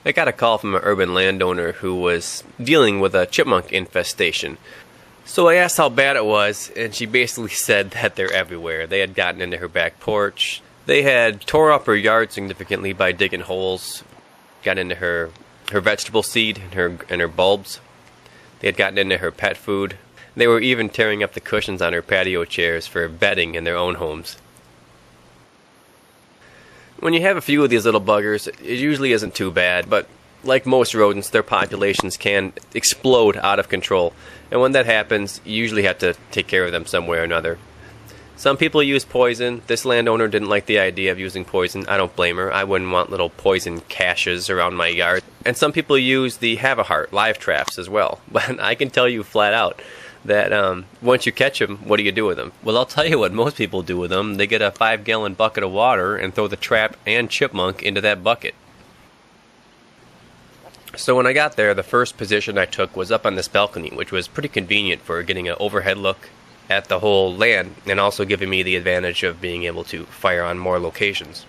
I got a call from an urban landowner who was dealing with a chipmunk infestation. So I asked how bad it was, and she basically said that they're everywhere. They had gotten into her back porch. They had tore up her yard significantly by digging holes. Got into her vegetable seed and her bulbs. They had gotten into her pet food. They were even tearing up the cushions on her patio chairs for bedding in their own homes. When you have a few of these little buggers, it usually isn't too bad, but like most rodents, their populations can explode out of control. And when that happens, you usually have to take care of them some way or another. Some people use poison. This landowner didn't like the idea of using poison. I don't blame her. I wouldn't want little poison caches around my yard. And some people use the Have-A-Heart live traps as well. But I can tell you flat out that once you catch them, what do you do with them? Well, I'll tell you what most people do with them. They get a 5-gallon bucket of water and throw the trap and chipmunk into that bucket. So when I got there, the first position I took was up on this balcony, which was pretty convenient for getting an overhead look at the whole land and also giving me the advantage of being able to fire on more locations.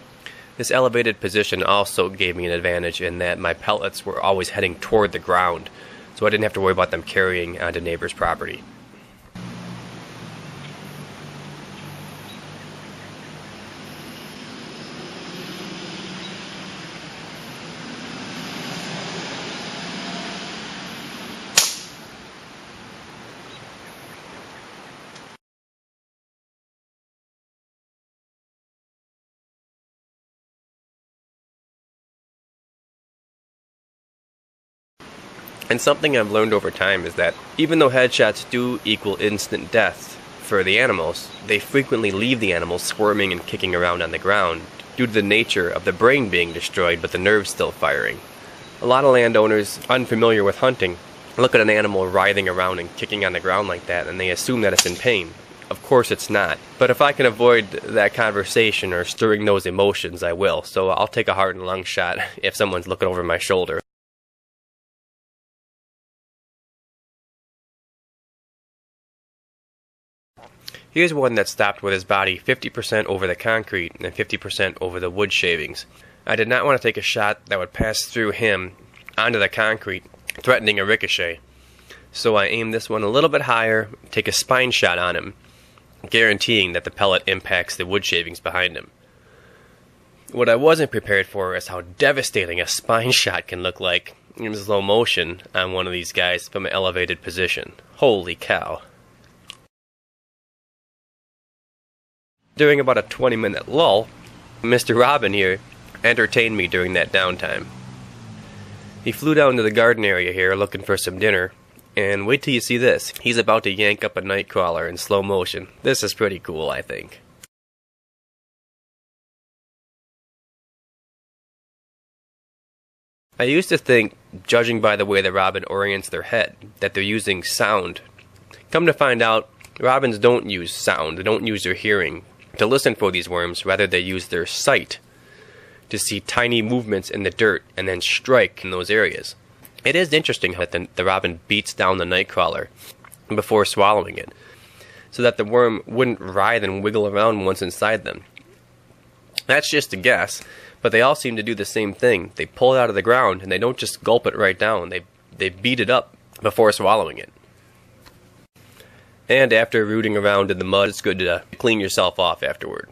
This elevated position also gave me an advantage in that my pellets were always heading toward the ground, so I didn't have to worry about them carrying onto neighbors' property. And something I've learned over time is that even though headshots do equal instant death for the animals, they frequently leave the animals squirming and kicking around on the ground due to the nature of the brain being destroyed but the nerves still firing. A lot of landowners unfamiliar with hunting look at an animal writhing around and kicking on the ground like that and they assume that it's in pain. Of course it's not. But if I can avoid that conversation or stirring those emotions, I will. So I'll take a heart and lung shot if someone's looking over my shoulder. Here's one that stopped with his body 50% over the concrete and 50% over the wood shavings. I did not want to take a shot that would pass through him onto the concrete, threatening a ricochet. So I aimed this one a little bit higher, take a spine shot on him, guaranteeing that the pellet impacts the wood shavings behind him. What I wasn't prepared for is how devastating a spine shot can look like in slow motion on one of these guys from an elevated position. Holy cow. During about a 20-minute lull, Mr. Robin here entertained me during that downtime. He flew down to the garden area here looking for some dinner, and wait till you see this. He's about to yank up a nightcrawler in slow motion. This is pretty cool, I think. I used to think, judging by the way the robin orients their head, that they're using sound. Come to find out, robins don't use sound. They don't use their hearing to listen for these worms. Rather, they use their sight to see tiny movements in the dirt and then strike in those areas. It is interesting how the robin beats down the nightcrawler before swallowing it, so that the worm wouldn't writhe and wiggle around once inside them. That's just a guess, but they all seem to do the same thing. They pull it out of the ground and they don't just gulp it right down. They beat it up before swallowing it. And after rooting around in the mud, it's good to clean yourself off afterward.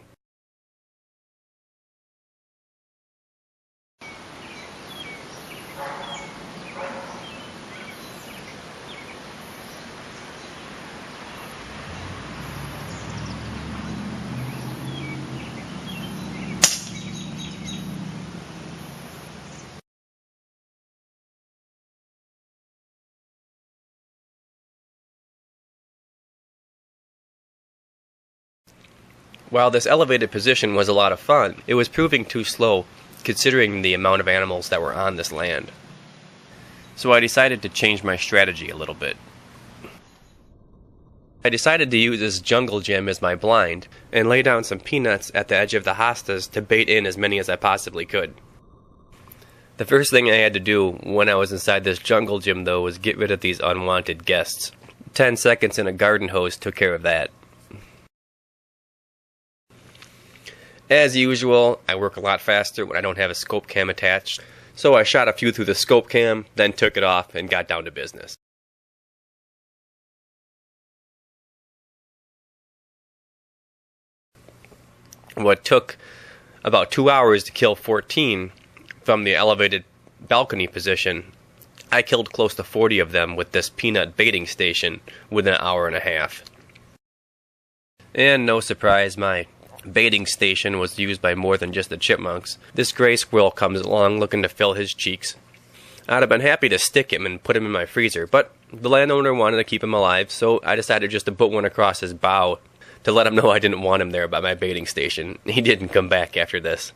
While this elevated position was a lot of fun, it was proving too slow considering the amount of animals that were on this land. So I decided to change my strategy a little bit. I decided to use this jungle gym as my blind and lay down some peanuts at the edge of the hostas to bait in as many as I possibly could. The first thing I had to do when I was inside this jungle gym though was get rid of these unwanted guests. 10 seconds in a garden hose took care of that. As usual, I work a lot faster when I don't have a scope cam attached, So I shot a few through the scope cam, then took it off and got down to business. What took about 2 hours to kill 14 from the elevated balcony position, I killed close to 40 of them with this peanut baiting station within an hour and a half. And no surprise, my baiting station was used by more than just the chipmunks. This gray squirrel comes along looking to fill his cheeks. I'd have been happy to stick him and put him in my freezer, but the landowner wanted to keep him alive, so I decided just to put one across his bow to let him know I didn't want him there by my baiting station. He didn't come back after this.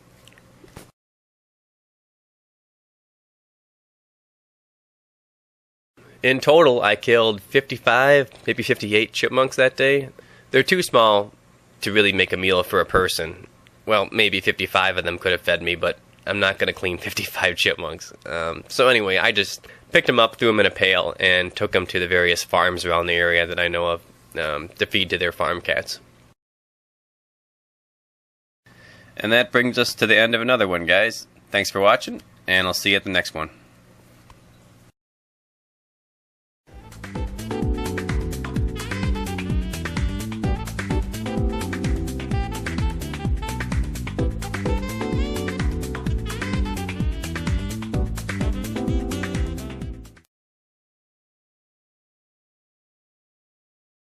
In total, I killed 55, maybe 58 chipmunks that day. They're too small to really make a meal for a person. Well, maybe 55 of them could have fed me, but I'm not going to clean 55 chipmunks. So anyway, I just picked them up, threw them in a pail, and took them to the various farms around the area that I know of to feed to their farm cats. And that brings us to the end of another one, guys. Thanks for watching, and I'll see you at the next one.